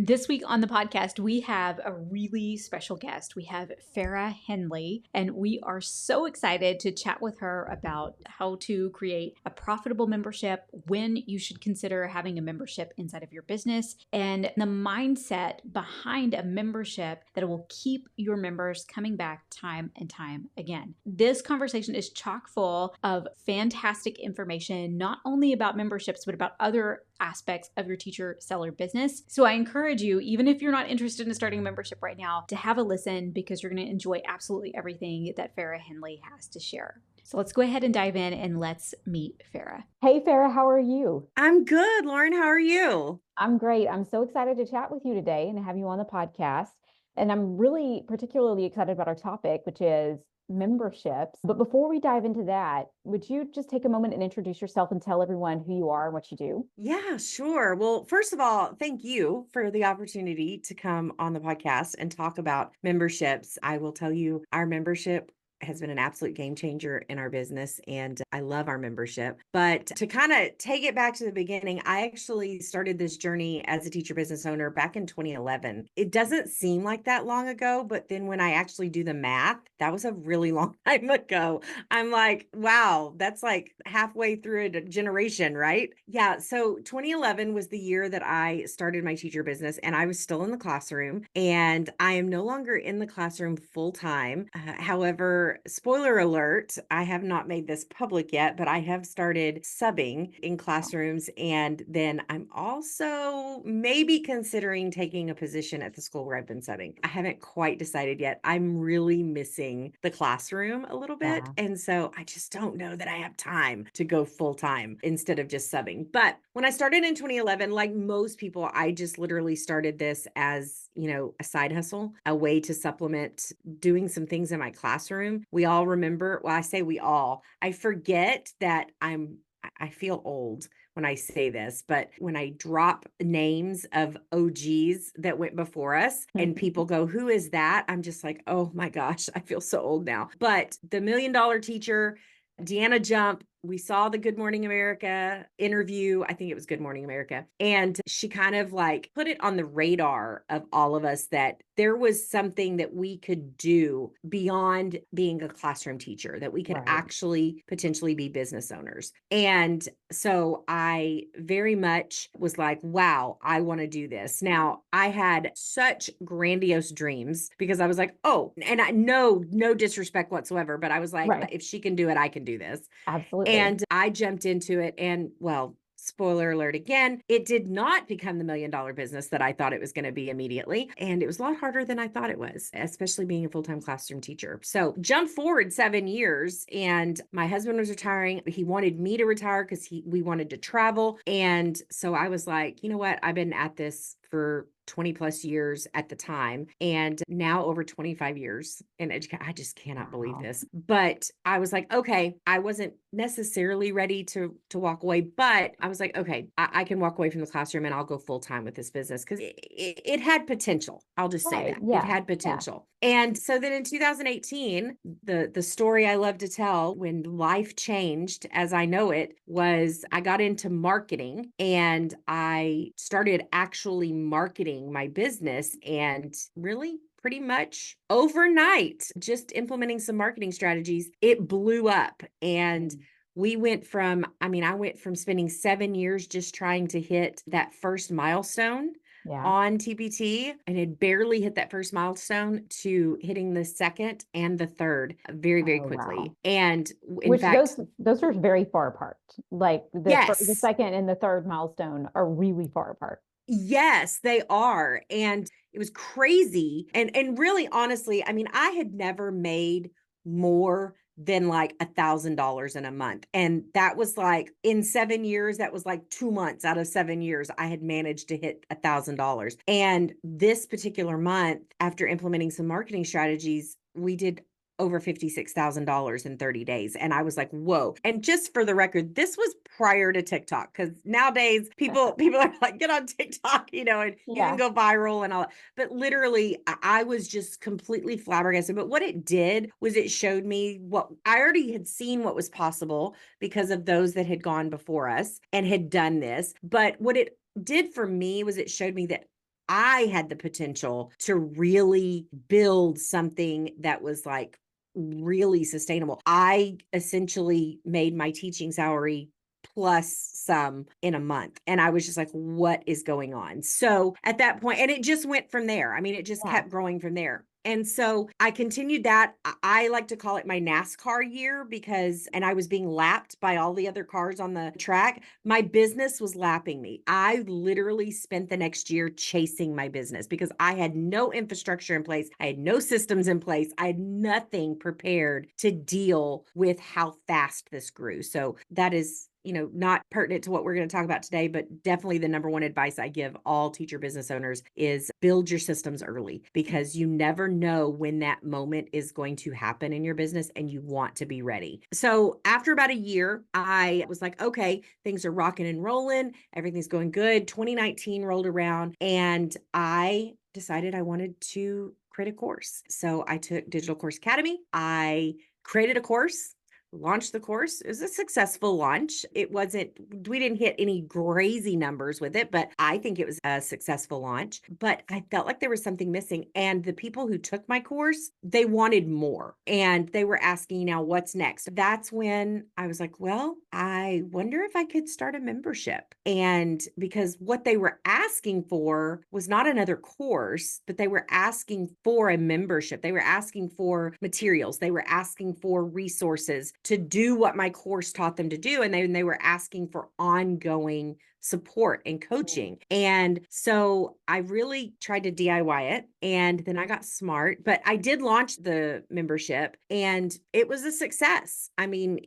This week on the podcast, we have a really special guest. We have Farrah Henley, and we are so excited to chat with her about how to create a profitable membership, when you should consider having a membership inside of your business, and the mindset behind a membership that will keep your members coming back time and time again. This conversation is chock full of fantastic information, not only about memberships, but about other aspects of your teacher seller business. So I encourage you, even if you're not interested in starting a membership right now, to have a listen because you're going to enjoy absolutely everything that Farrah Henley has to share. So let's go ahead and dive in and let's meet Farrah. Hey, Farrah, how are you? I'm good, Lauren. How are you? I'm great. I'm so excited to chat with you today and have you on the podcast. And I'm really particularly excited about our topic, which is memberships. But before we dive into that, would you just take a moment and introduce yourself and tell everyone who you are and what you do? Yeah, sure. Well, first of all, thank you for the opportunity to come on the podcast and talk about memberships. I will tell you, our membership has been an absolute game changer in our business, and I love our membership. But to kind of take it back to the beginning, I actually started this journey as a teacher business owner back in 2011. It doesn't seem like that long ago, but then when I actually do the math, that was a really long time ago. I'm like, wow, that's like halfway through a generation, right? Yeah. So 2011 was the year that I started my teacher business, and I was still in the classroom, and I am no longer in the classroom full time. However, spoiler alert, I have not made this public yet, but I have started subbing in classrooms. And then I'm also maybe considering taking a position at the school where I've been subbing. I haven't quite decided yet. I'm really missing the classroom a little bit. Yeah. And so I just don't know that I have time to go full time instead of just subbing. But when I started in 2011, like most people, I just literally started this as, a side hustle, a way to supplement doing some things in my classroom. We all remember, well, I say we all, I forget that I feel old when I say this, but when I drop names of OGs that went before us and people go, who is that? I'm just like, oh my gosh, I feel so old now. But the $1 Million Teacher, Deanna Jump, we saw the Good Morning America interview. I think it was Good Morning America. And she kind of like put it on the radar of all of us that there was something that we could do beyond being a classroom teacher, that we could Right. actually potentially be business owners. And so I very much was like, wow, I want to do this. Now, I had such grandiose dreams because I was like, oh, and I know no disrespect whatsoever, but I was like, Right. if she can do it, I can do this. Absolutely. And I jumped into it, and well, spoiler alert again, it did not become the $1 Million business that I thought it was going to be immediately. And it was a lot harder than I thought it was, especially being a full-time classroom teacher. So jump forward 7 years, and my husband was retiring. He wanted me to retire because we wanted to travel. And so I was like, you know what? I've been at this for 20 plus years at the time, and now over 25 years in education. I just cannot believe this. But I was like, okay, I wasn't necessarily ready to walk away, but I was like, okay, I can walk away from the classroom and I'll go full time with this business because it had potential. I'll just say Right. that it Yeah. had potential. And so then in 2018, the story I love to tell when life changed as I know it was I got into marketing, and I started actually marketing my business, and really pretty much overnight, just implementing some marketing strategies, it blew up. And I went from spending 7 years just trying to hit that first milestone Yeah. on TPT, and had barely hit that first milestone, to hitting the second and the third very, very Oh, quickly. wow. And in Which fact, those are very far apart. Like the yes, second and the third milestone are really far apart. yes, they are. And it was crazy. And really, honestly, I mean, I had never made more than like $1,000 in a month. And that was like in 7 years, that was like 2 months out of 7 years, I had managed to hit $1,000. And this particular month, after implementing some marketing strategies, we did over $56,000 in 30 days. And I was like, whoa. And just for the record, this was prior to TikTok, because nowadays people are like, get on TikTok, and you can Yeah. go viral and all that. But literally, I was just completely flabbergasted. But what it did was it showed me what I already had seen, what was possible because of those that had gone before us and had done this. But what it did for me was it showed me that I had the potential to really build something that was like really sustainable. I essentially made my teaching salary plus some in a month. And I was just like, what is going on? So at that point, and it just went from there. I mean, it just Yeah. kept growing from there. And so I continued that. I like to call it my NASCAR year because, and I was being lapped by all the other cars on the track. My business was lapping me. I literally spent the next year chasing my business because I had no infrastructure in place. I had no systems in place. I had nothing prepared to deal with how fast this grew. So that is, not pertinent to what we're going to talk about today, but definitely the number one advice I give all teacher business owners is build your systems early because you never know when that moment is going to happen in your business and you want to be ready. So after about a year, I was like, okay, things are rocking and rolling. Everything's going good. 2019 rolled around and I decided I wanted to create a course. So I took Digital Course Academy. I created a course, launched the course. It was a successful launch. We didn't hit any crazy numbers with it, but I think it was a successful launch. But I felt like there was something missing. And the people who took my course, they wanted more. And they were asking, now what's next? That's when I was like, well, I wonder if I could start a membership. And because what they were asking for was not another course, but they were asking for a membership. They were asking for materials. They were asking for resources to do what my course taught them to do. And they were asking for ongoing support and coaching. And so I really tried to DIY it. And then I got smart, but I did launch the membership and it was a success. I mean,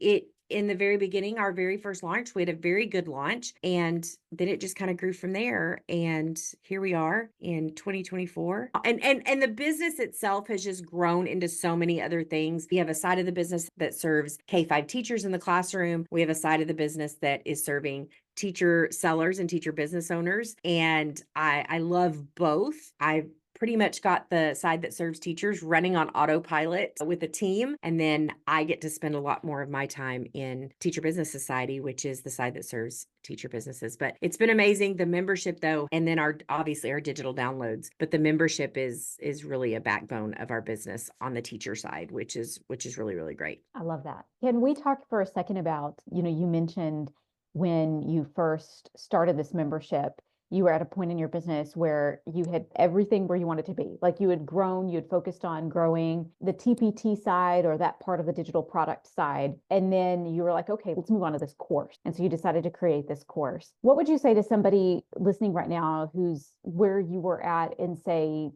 in the very beginning, our very first launch, we had a very good launch and then it just kind of grew from there. And here we are in 2024. And the business itself has just grown into so many other things. We have a side of the business that serves K-5 teachers in the classroom. We have a side of the business that is serving teacher sellers and teacher business owners. And I love both. I've pretty much got the side that serves teachers running on autopilot with a team. And then I get to spend a lot more of my time in Teacher Business Society, which is the side that serves teacher businesses. But it's been amazing. The membership though, and then obviously our digital downloads, but the membership is really a backbone of our business on the teacher side, which is really, really great. I love that. Can we talk for a second about, you mentioned when you first started this membership, you were at a point in your business where you had everything where you wanted to be. Like you had grown, you had focused on growing the TPT side or that part of the digital product side. And then you were like, okay, let's move on to this course. And so you decided to create this course. What would you say to somebody listening right now who's where you were at in, say,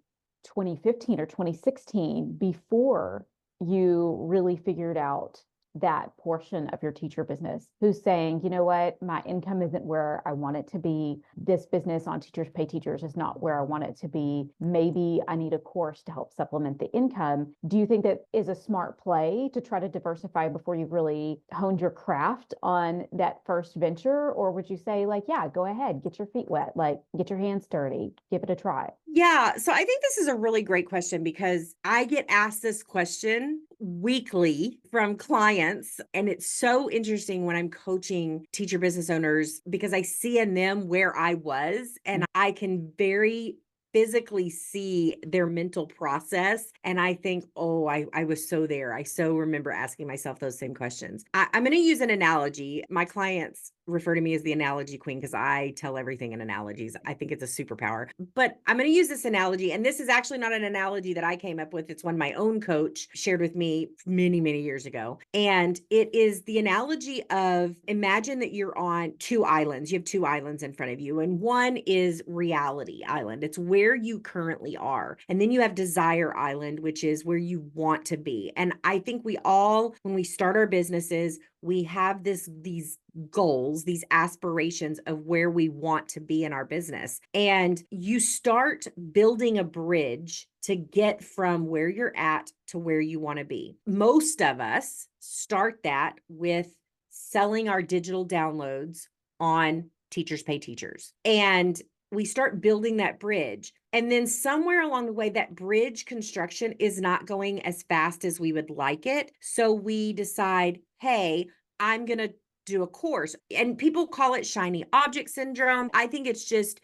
2015 or 2016 before you really figured out that portion of your teacher business, who's saying, you know what, my income isn't where I want it to be. This business on Teachers Pay Teachers is not where I want it to be. Maybe I need a course to help supplement the income. Do you think that is a smart play to try to diversify before you've really honed your craft on that first venture? Or would you say, like, yeah, go ahead, get your feet wet, like get your hands dirty, give it a try? Yeah. So I think this is a really great question because I get asked this question weekly from clients. And it's so interesting when I'm coaching teacher business owners because I see in them where I was and I can very physically see their mental process. And I think, oh, I was so there. I so remember asking myself those same questions. I'm going to use an analogy. My clients refer to me as the analogy queen because I tell everything in analogies. I think it's a superpower. But I'm going to use this analogy. And this is actually not an analogy that I came up with. It's one my own coach shared with me many, many years ago. And it is the analogy of imagine that you're on two islands. You have two islands in front of you. And one is reality island. It's where you currently are. And then you have desire island, which is where you want to be. And I think we all, when we start our businesses, we have these goals, these aspirations of where we want to be in our business. And you start building a bridge to get from where you're at to where you want to be. Most of us start that with selling our digital downloads on Teachers Pay Teachers. And we start building that bridge. And then somewhere along the way, that bridge construction is not going as fast as we would like it. So we decide, hey, I'm going to do a course. And people call it shiny object syndrome. I think it's just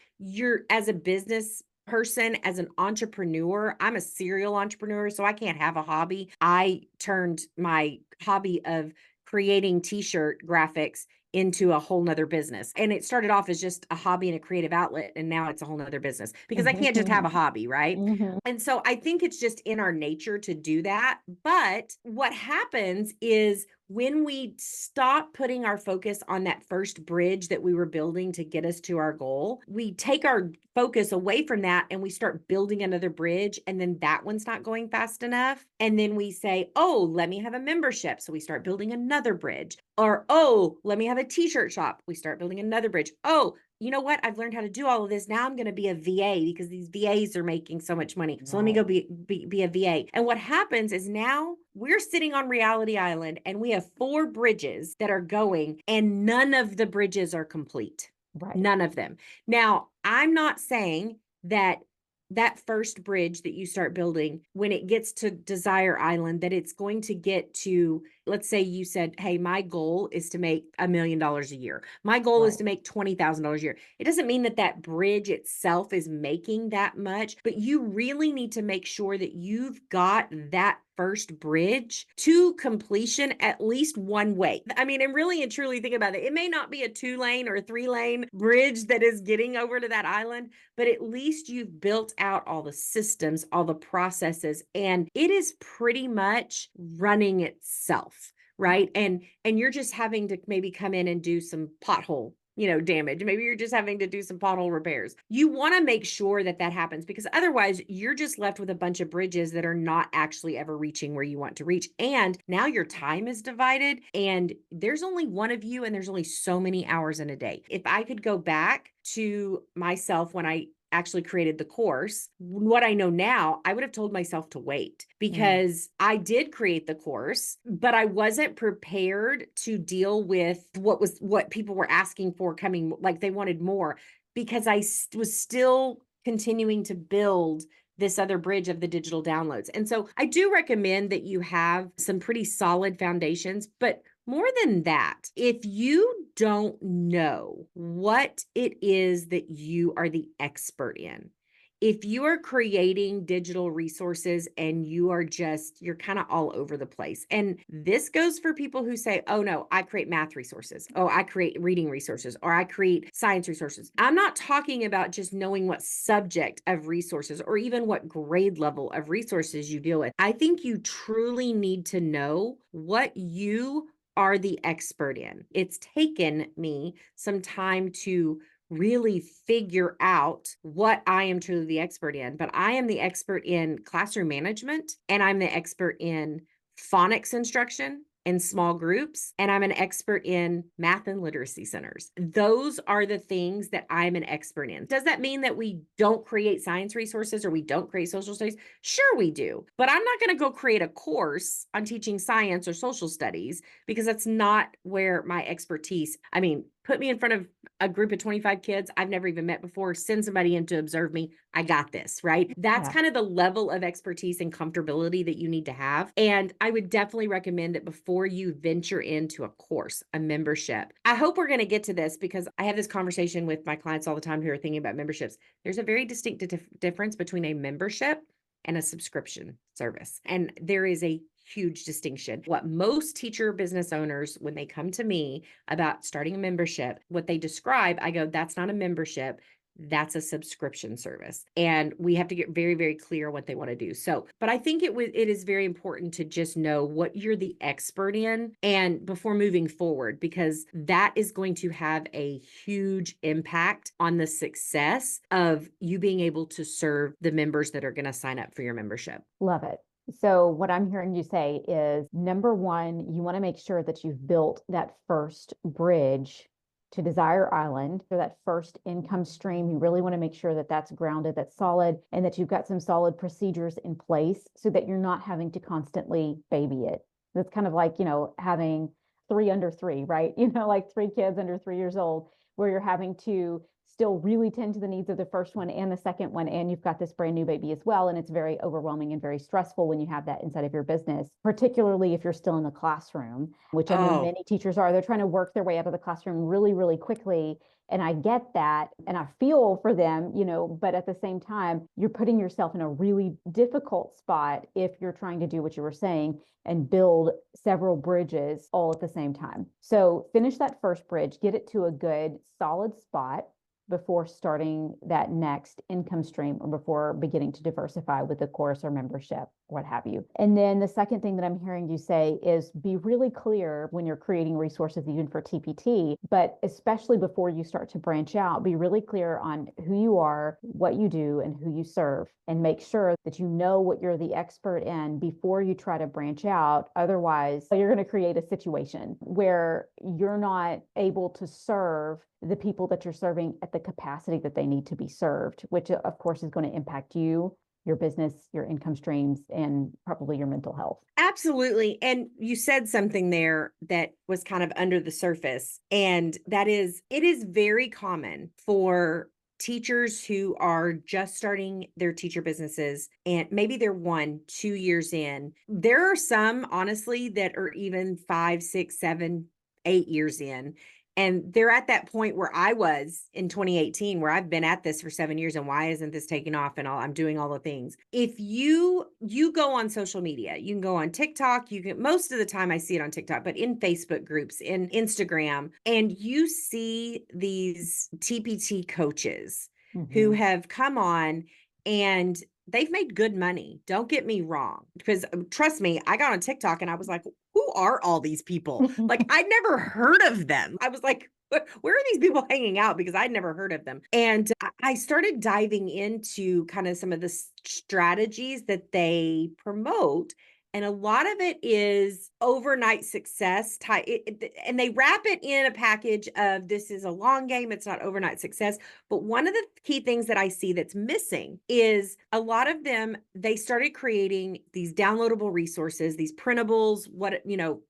as a business person as an entrepreneur. I'm a serial entrepreneur, so I can't have a hobby. I turned my hobby of creating t-shirt graphics into a whole nother business. And it started off as just a hobby and a creative outlet. And now it's a whole nother business because I can't just have a hobby, right? Mhm. And so I think it's just in our nature to do that. But what happens is when we stop putting our focus on that first bridge that we were building to get us to our goal, we take our focus away from that and we start building another bridge. And then that one's not going fast enough. And then we say, oh, let me have a membership. So we start building another bridge. Or, oh, let me have a t-shirt shop. We start building another bridge. Oh, you know what? I've learned how to do all of this. Now I'm going to be a VA because these VAs are making so much money. So let me go be a VA. And what happens is now we're sitting on Reality Island and we have 4 bridges that are going and none of the bridges are complete. Right. None of them. Now, I'm not saying that that first bridge that you start building, when it gets to Desire Island, that it's going to get to, let's say you said, hey, my goal is to make $1 million a year. My goal is to make $20,000 a year. It doesn't mean that that bridge itself is making that much, but you really need to make sure that you've got that first bridge to completion at least one way. I mean, and really and truly think about it. It may not be a 2-lane or a 3-lane bridge that is getting over to that island, but at least you've built out all the systems, all the processes, and it is pretty much running itself, right? And you're just having to maybe come in and do some pothole damage. Maybe you're just having to do some pothole repairs. You want to make sure that that happens because otherwise you're just left with a bunch of bridges that are not actually ever reaching where you want to reach. And now your time is divided and there's only one of you and there's only so many hours in a day. If I could go back to myself when I actually created the course, what I know now, I would have told myself to wait because I did create the course, but I wasn't prepared to deal with what people were asking for coming, like they wanted more because I was still continuing to build this other bridge of the digital downloads. And so I do recommend that you have some pretty solid foundations, but more than that, if you don't know what it is that you are the expert in, if you are creating digital resources and you're kind of all over the place. And this goes for people who say, oh no, I create math resources. Oh, I create reading resources or I create science resources. I'm not talking about just knowing what subject of resources or even what grade level of resources you deal with. I think you truly need to know what you are the expert in. It's taken me some time to really figure out what I am truly the expert in, but I am the expert in classroom management and I'm the expert in phonics instruction in small groups, and I'm an expert in math and literacy centers. Those are the things that I'm an expert in. Does that mean that we don't create science resources or we don't create social studies? Sure, we do. But I'm not going to go create a course on teaching science or social studies because that's not where my expertise. I mean, put me in front of a group of 25 kids I've never even met before, send somebody in to observe me. I got this, right? That's kind of the level of expertise and comfortability that you need to have. And I would definitely recommend that before you venture into a course, a membership. I hope we're going to get to this because I have this conversation with my clients all the time who are thinking about memberships. There's a very distinct difference between a membership and a subscription service. And there is a huge distinction. What most teacher business owners, when they come to me about starting a membership, what they describe, I go, that's not a membership. That's a subscription service. And we have to get very, very clear what they want to do. So, but I think it is very important to just know what you're the expert in and before moving forward, because that is going to have a huge impact on the success of you being able to serve the members that are going to sign up for your membership. Love it. So what I'm hearing you say is, number one, you want to make sure that you've built that first bridge to Desire Island, or that first income stream. You really want to make sure that that's grounded, that's solid, and that you've got some solid procedures in place so that you're not having to constantly baby it. That's kind of like, having 3 under 3, right? Like 3 kids under 3 years old, where you're having to still really tend to the needs of the first one and the second one, and you've got this brand new baby as well. And it's very overwhelming and very stressful when you have that inside of your business, particularly if you're still in the classroom, which I know Oh, many teachers are. They're trying to work their way out of the classroom really, really quickly. And I get that and I feel for them, but at the same time, you're putting yourself in a really difficult spot if you're trying to do what you were saying and build several bridges all at the same time. So finish that first bridge, get it to a good solid spot before starting that next income stream or before beginning to diversify with a course or membership, what have you. And then the second thing that I'm hearing you say is be really clear when you're creating resources, even for TPT, but especially before you start to branch out, be really clear on who you are, what you do, and who you serve, and make sure that you know what you're the expert in before you try to branch out. Otherwise, you're going to create a situation where you're not able to serve the people that you're serving at the capacity that they need to be served, which of course is going to impact you, your business, your income streams, and probably your mental health. absolutely. And you said something there that was kind of under the surface, and that is, it is very common for teachers who are just starting their teacher businesses and maybe they're 1, 2 years in. There are some, honestly, that are even 5, 6, 7, 8 years in. And they're at that point where I was in 2018, where I've been at this for 7 years, and why isn't this taking off? And I'm doing all the things. If you go on social media, you can go on TikTok, you can, most of the time I see it on TikTok, but in Facebook groups, in Instagram, and you see these TPT coaches who have come on and they've made good money. Don't get me wrong, because trust me, I got on TikTok and I was like, who are all these people? Like, I'd never heard of them. I was like, where are these people hanging out? Because I'd never heard of them. And I started diving into kind of some of the strategies that they promote. And a lot of it is overnight success type, and they wrap it in a package of this is a long game. It's not overnight success. But one of the key things that I see that's missing is a lot of them, they started creating these downloadable resources, these printables,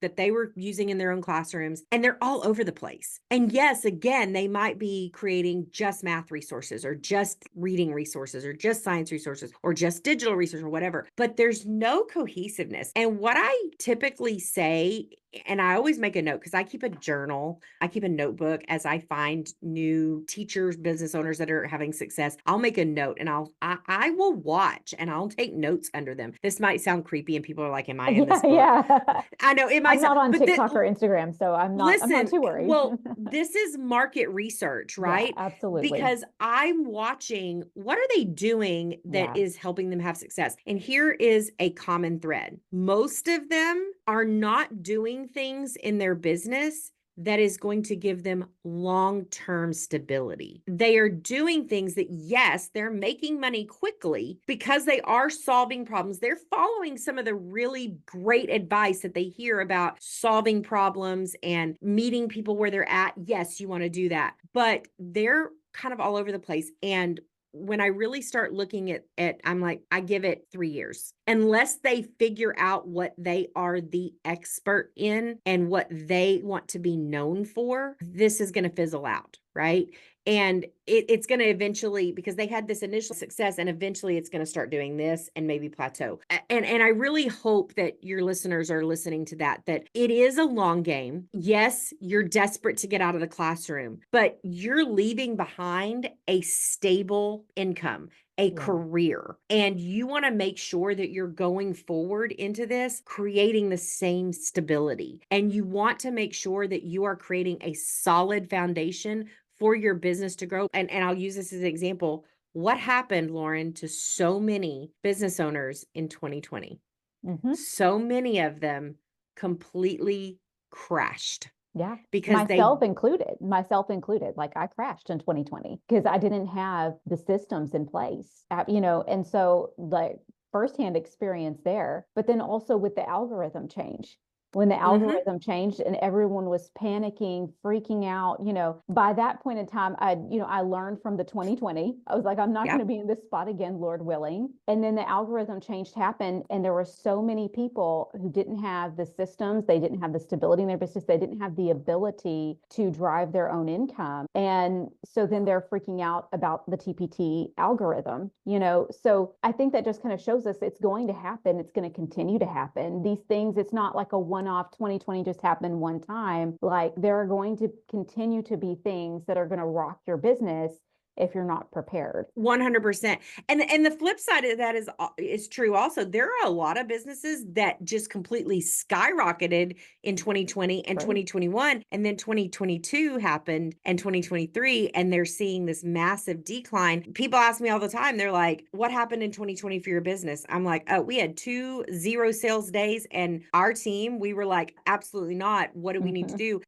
that they were using in their own classrooms, and they're all over the place. And yes, again, they might be creating just math resources or just reading resources or just science resources or just digital resources or whatever, but there's no cohesiveness. And what I typically say, and I always make a note because I keep a journal, I keep a notebook as I find new teachers, business owners that are having success. I'll make a note and I will watch and I'll take notes under them. This might sound creepy and people are like, am I in this book? Yeah. I know it might I'm not sound, on but TikTok or Instagram, so I'm not too worried. well, this is market research, right? Yeah, absolutely. Because I'm watching what are they doing that is helping them have success. And here is a common thread. Most of them are not doing things in their business that is going to give them long-term stability. They are doing things that, yes, they're making money quickly because they are solving problems. They're following some of the really great advice that they hear about solving problems and meeting people where they're at. Yes, you want to do that, but they're kind of all over the place. And when I really start looking at, I'm like, I give it 3 years. Unless they figure out what they are the expert in and what they want to be known for, this is going to fizzle out, right? And it's going to eventually, because they had this initial success, and eventually it's going to start doing this and maybe plateau. And I really hope that your listeners are listening to that it is a long game. Yes, you're desperate to get out of the classroom, but you're leaving behind a stable income, a career, and you want to make sure that you're going forward into this, creating the same stability. And you want to make sure that you are creating a solid foundation for your business to grow. And I'll use this as an example. What happened, Lauren, to so many business owners in 2020? So many of them completely crashed. Yeah. Because myself included, like I crashed in 2020 because I didn't have the systems in place, and so like firsthand experience there, but then also with the algorithm change. when the Mm-hmm. algorithm changed and everyone was panicking, freaking out. By that point in time, I learned from the 2020. I was like, I'm not going Yep. to be in this spot again, Lord willing. And then the algorithm change happened, and there were so many people who didn't have the systems, they didn't have the stability in their business, they didn't have the ability to drive their own income. And so then they're freaking out about the TPT algorithm, So I think that just kind of shows us it's going to happen. It's going to continue to happen. These things, it's not like a one-off 2020 just happened one time. Like there are going to continue to be things that are going to rock your business if you're not prepared. 100%. And the flip side of that is true also. There are a lot of businesses that just completely skyrocketed in 2020 and True. 2021, and then 2022 happened and 2023, and they're seeing this massive decline. People ask me all the time, they're like, what happened in 2020 for your business? I'm like, oh, we had 2 0 sales days, and our team, we were like, absolutely not. What do we need to do?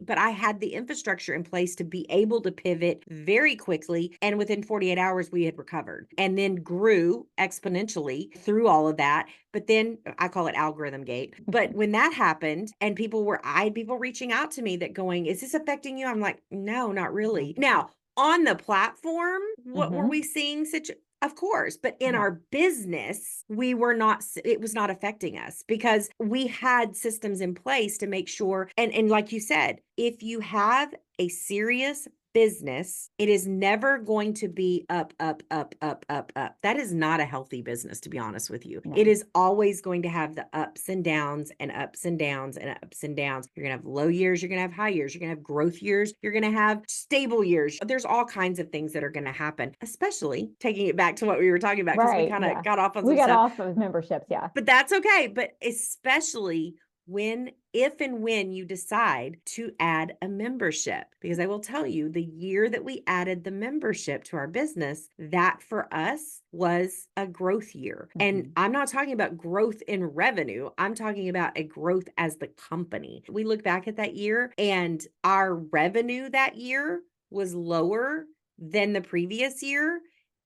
But I had the infrastructure in place to be able to pivot very quickly. And within 48 hours, we had recovered and then grew exponentially through all of that. But then I call it algorithm gate. But when that happened and I had people reaching out to me that going, is this affecting you? I'm like, no, not really. Now, on the platform, what were we seeing such of course, but in our business, it was not affecting us because we had systems in place to make sure. And like you said, if you have a serious business, it is never going to be up, up, up, up, up, up. That is not a healthy business, to be honest with you. No. It is always going to have the ups and downs and ups and downs and ups and downs. You're going to have low years. You're going to have high years. You're going to have growth years. You're going to have stable years. There's all kinds of things that are going to happen, especially taking it back to what we were talking about, because we kind of got off on some got stuff. off of memberships. Yeah. But that's okay. But especially if and when you decide to add a membership, because I will tell you, the year that we added the membership to our business, that for us was a growth year. And I'm not talking about growth in revenue. I'm talking about a growth as the company. We look back at that year and our revenue that year was lower than the previous year.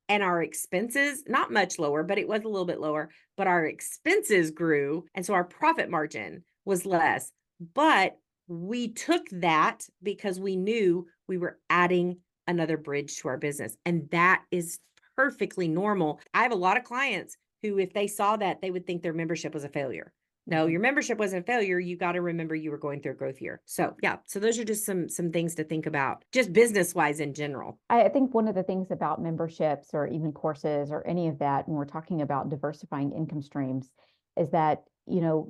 And our expenses, not much lower, but it was a little bit lower, but our expenses grew. And so our profit margin was less. But we took that because we knew we were adding another bridge to our business. And that is perfectly normal. I have a lot of clients who, if they saw that, they would think their membership was a failure. No, your membership wasn't a failure. You got to remember you were going through a growth year. So yeah, so those are just some things to think about, just business wise in general. I think one of the things about memberships or even courses or any of that, when we're talking about diversifying income streams, is that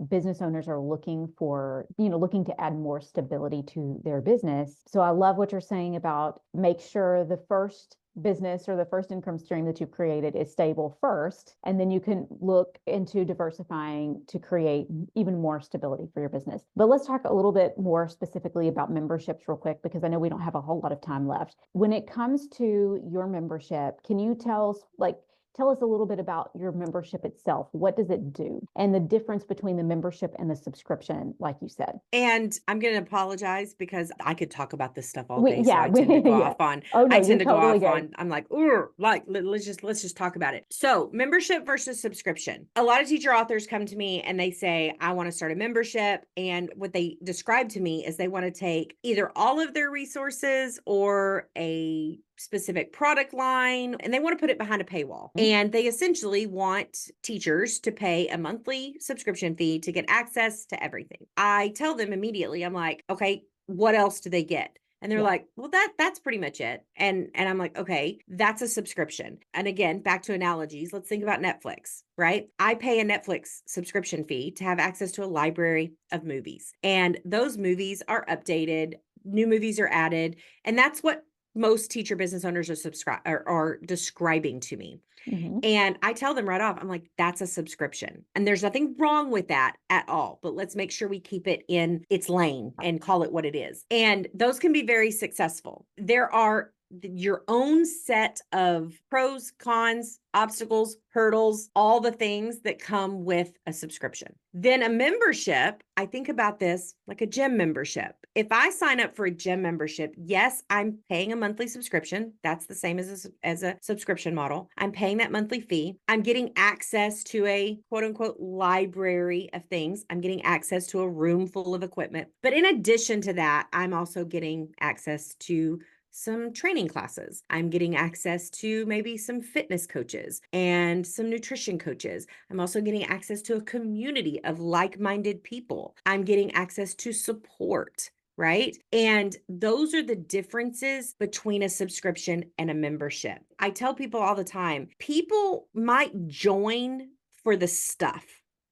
business owners are looking to add more stability to their business. So I love what you're saying about make sure the first business or the first income stream that you've created is stable first, and then you can look into diversifying to create even more stability for your business. But let's talk a little bit more specifically about memberships real quick, because I know we don't have a whole lot of time left. When it comes to your membership, can you tell us a little bit about your membership itself? What does it do? And the difference between the membership and the subscription, like you said. And I'm going to apologize because I could talk about this stuff all day. I tend to go off on, I'm like, let's just talk about it. So membership versus subscription. A lot of teacher authors come to me and they say, I want to start a membership. And what they describe to me is they want to take either all of their resources or a specific product line, and they want to put it behind a paywall. And they essentially want teachers to pay a monthly subscription fee to get access to everything. I tell them immediately, I'm like, okay, what else do they get? And they're like, well, that's pretty much it. And I'm like, okay, that's a subscription. And again, back to analogies, let's think about Netflix, right? I pay a Netflix subscription fee to have access to a library of movies. And those movies are updated, new movies are added. And that's what most teacher business owners are describing to me. And I tell them right off, I'm like, that's a subscription. And there's nothing wrong with that at all. But let's make sure we keep it in its lane and call it what it is. And those can be very successful. There are your own set of pros, cons, obstacles, hurdles, all the things that come with a subscription. Then a membership, I think about this like a gym membership. If I sign up for a gym membership, yes, I'm paying a monthly subscription. That's the same as a subscription model. I'm paying that monthly fee. I'm getting access to a quote unquote library of things. I'm getting access to a room full of equipment. But in addition to that, I'm also getting access to some training classes. I'm getting access to maybe some fitness coaches and some nutrition coaches. I'm also getting access to a community of like-minded people. I'm getting access to support, right? And those are the differences between a subscription and a membership. I tell people all the time, people might join for the stuff.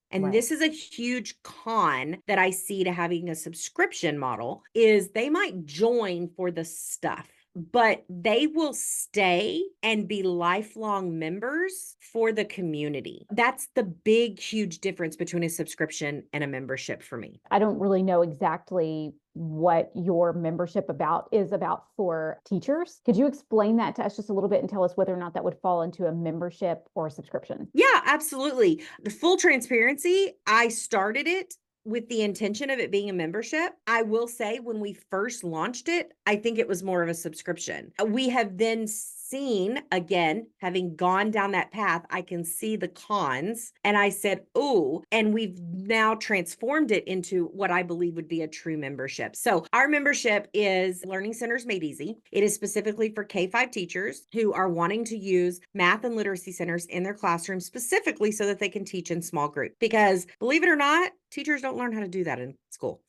And Right. this is a huge con that I see to having a subscription model is they might join for the stuff, but they will stay and be lifelong members for the community. That's the big, huge difference between a subscription and a membership for me. I don't really know exactly what your membership is about for teachers. Could you explain that to us just a little bit and tell us whether or not that would fall into a membership or a subscription? Yeah, absolutely. The full transparency, I started it with the intention of it being a membership. I will say when we first launched it, I think it was more of a subscription. We have then seen, again, having gone down that path, I can see the cons. And I said, oh, and we've now transformed it into what I believe would be a true membership. So our membership is Learning Centers Made Easy. It is specifically for K-5 teachers who are wanting to use math and literacy centers in their classroom specifically so that they can teach in small group. Because believe it or not, teachers don't learn how to do that in school.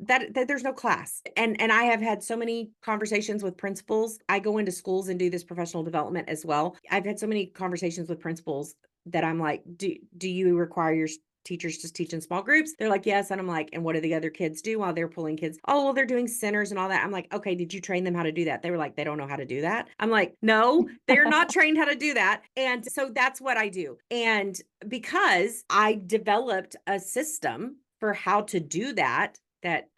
that there's no class. And I have had so many conversations with principals. I go into schools and do this professional development as well. I've had so many conversations with principals that I'm like, do you require your teachers to teach in small groups? They're like, yes. And I'm like, and what do the other kids do while they're pulling kids? Oh, well, they're doing centers and all that. I'm like, okay, did you train them how to do that? They were like, they don't know how to do that. I'm like, no, they're not trained how to do that. And so that's what I do. And because I developed a system for how to do that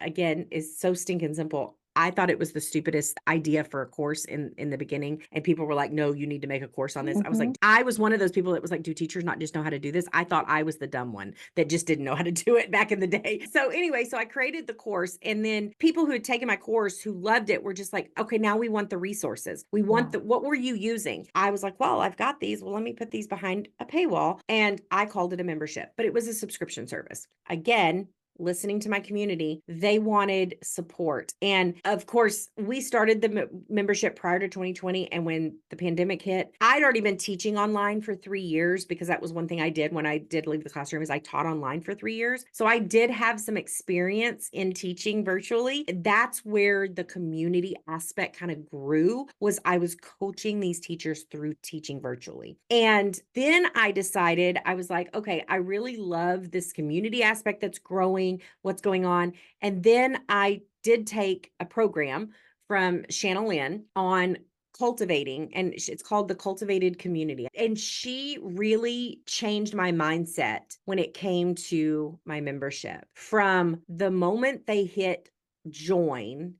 again is so stinking simple. I thought it was the stupidest idea for a course in the beginning. And people were like, no, you need to make a course on this. I was like, I was one of those people that was like, do teachers not just know how to do this? I thought I was the dumb one that just didn't know how to do it back in the day. So anyway, so I created the course, and then people who had taken my course who loved it were just like, okay, now we want the resources. We want what were you using? I was like, well, I've got these. Well, let me put these behind a paywall. And I called it a membership, but it was a subscription service. Again, listening to my community, they wanted support. And of course, we started the membership prior to 2020. And when the pandemic hit, I'd already been teaching online for 3 years, because that was one thing I did when I did leave the classroom is I taught online for 3 years. So I did have some experience in teaching virtually. That's where the community aspect kind of grew, was I was coaching these teachers through teaching virtually. And then I decided, I was like, okay, I really love this community aspect that's growing, what's going on. And then I did take a program from Shanna Lynn on cultivating, and it's called the Cultivated Community. And she really changed my mindset when it came to my membership. From the moment they hit join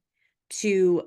to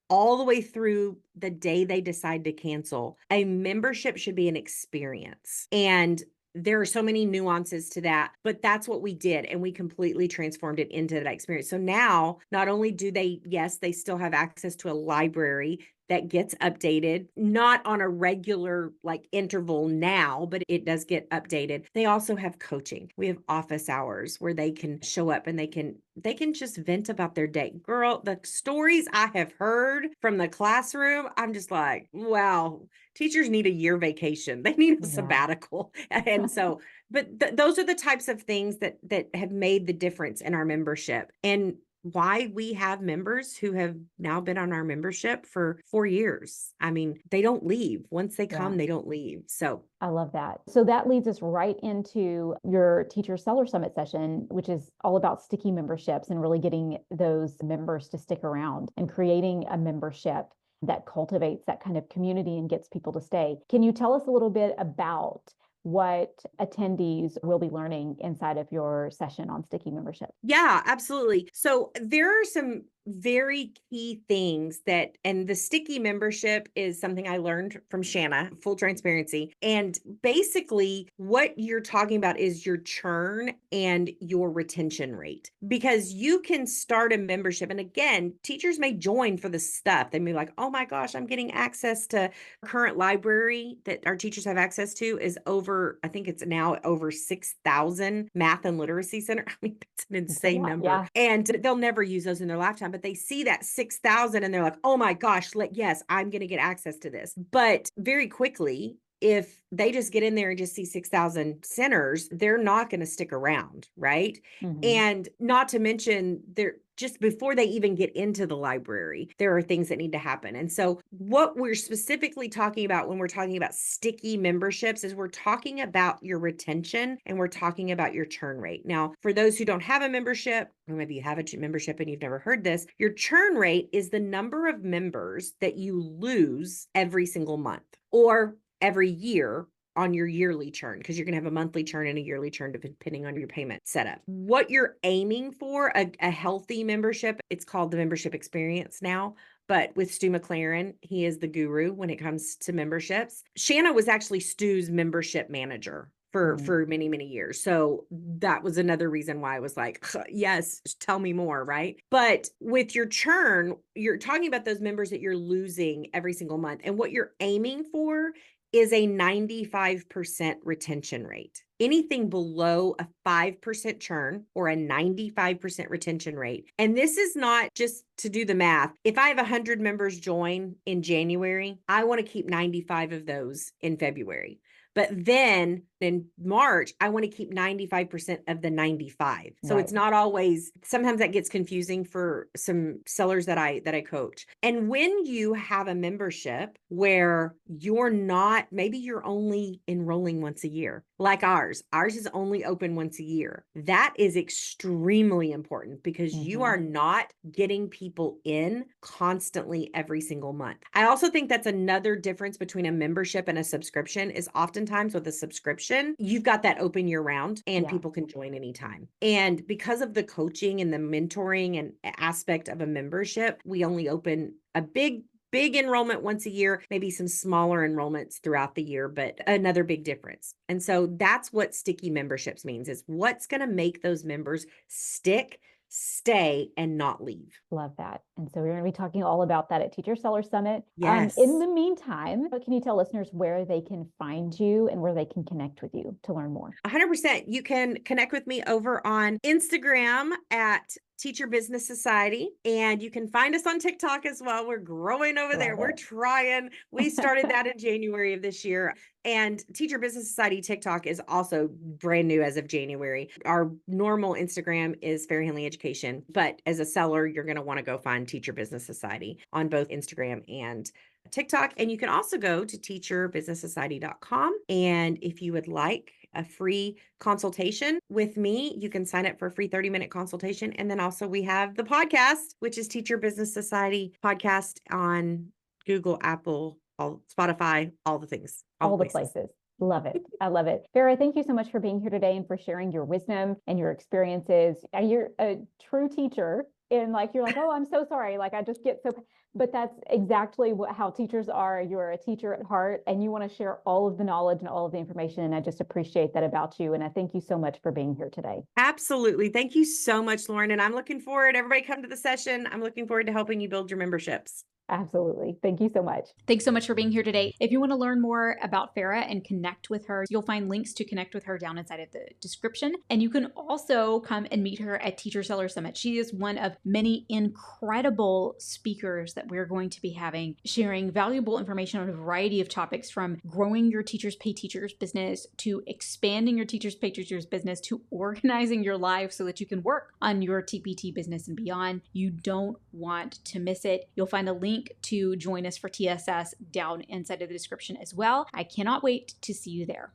all the way through the day they decide to cancel, a membership should be an experience. And there are so many nuances to that, but that's what we did. And we completely transformed it into that experience. So now, not only do they, yes, they still have access to a library that gets updated, not on a regular like interval now, but it does get updated. They also have coaching. We have office hours where they can show up and they can just vent about their day. Girl, the stories I have heard from the classroom, I'm just like, wow, teachers need a year vacation. They need a sabbatical. And so, but those are the types of things that have made the difference in our membership, and why we have members who have now been on our membership for 4 years. I mean, they don't leave. Once they come, they don't leave. So I love that. So that leads us right into your Teacher Seller Summit session, which is all about sticky memberships and really getting those members to stick around and creating a membership that cultivates that kind of community and gets people to stay. Can you tell us a little bit about what attendees will be learning inside of your session on sticky membership? Yeah, absolutely. So there are some very key things that, and the sticky membership is something I learned from Shanna, full transparency. And basically, what you're talking about is your churn and your retention rate, because you can start a membership. And again, teachers may join for the stuff. They may be like, oh my gosh, I'm getting access to current library that our teachers have access to is over, I think it's now over 6,000 math and literacy center. I mean, that's an It's a insane lot, number. yeah. And they'll never use those in their lifetime, but they see that 6,000 and they're like, oh my gosh, like, yes, I'm going to get access to this. But very quickly, if they just get in there and just see 6,000 centers, they're not going to stick around, right? And not to mention, they're just before they even get into the library, there are things that need to happen. And so, what we're specifically talking about when we're talking about sticky memberships is we're talking about your retention and we're talking about your churn rate. Now, for those who don't have a membership, or maybe you have a membership and you've never heard this, your churn rate is the number of members that you lose every single month or every year on your yearly churn, because you're going to have a monthly churn and a yearly churn depending on your payment setup. What you're aiming for, a healthy membership, it's called the membership experience now. But with Stu McLaren, he is the guru when it comes to memberships. Shanna was actually Stu's membership manager for many, many years. So that was another reason why I was like, yes, tell me more, right? But with your churn, you're talking about those members that you're losing every single month. And what you're aiming for is a 95% retention rate. Anything below a 5% churn or a 95% retention rate. And this is not just to do the math. If I have 100 members join in January, I want to keep 95 of those in February. But then in March, I want to keep 95% of the 95. So it's not always, sometimes that gets confusing for some sellers that I coach. And when you have a membership where you're not, maybe you're only enrolling once a year, like ours is only open once a year. That is extremely important because you are not getting people in constantly every single month. I also think that's another difference between a membership and a subscription is oftentimes with a subscription, you've got that open year round and people can join anytime. And because of the coaching and the mentoring and aspect of a membership, we only open a big enrollment once a year, maybe some smaller enrollments throughout the year, but another big difference. And so that's what sticky memberships means, is what's going to make those members stick, stay, and not leave. Love that. And so we're going to be talking all about that at Teacher Seller Summit. Yes. In the meantime, can you tell listeners where they can find you and where they can connect with you to learn more? 100%. You can connect with me over on Instagram at Teacher Business Society, and you can find us on TikTok as well. We're growing over there. We're trying. We started that in January of this year. And Teacher Business Society TikTok is also brand new as of January. Our normal Instagram is Farrah Henley Education, but as a seller, you're going to want to go find Teacher Business Society on both Instagram and TikTok. And you can also go to teacherbusinesssociety.com. And if you would like a free consultation with me, you can sign up for a free 30-minute consultation. And then also we have the podcast, which is Teacher Business Society podcast on Google, Apple, Spotify, all the things. All the places. Love it. I love it. Farrah, thank you so much for being here today and for sharing your wisdom and your experiences. You're a true teacher. And you're like, oh, I'm so sorry. I just get so, but that's exactly how teachers are. You're a teacher at heart and you want to share all of the knowledge and all of the information. And I just appreciate that about you. And I thank you so much for being here today. Absolutely. Thank you so much, Lauren. And I'm looking forward, everybody come to the session. I'm looking forward to helping you build your memberships. Absolutely. Thank you so much. Thanks so much for being here today. If you want to learn more about Farrah and connect with her, you'll find links to connect with her down inside of the description. And you can also come and meet her at Teacher Seller Summit. She is one of many incredible speakers that we're going to be having, sharing valuable information on a variety of topics, from growing your teachers pay teachers business to expanding your teachers pay teachers business to organizing your life so that you can work on your TPT business and beyond. You don't want to miss it. You'll find a link to join us for TSS down inside of the description as well. I cannot wait to see you there.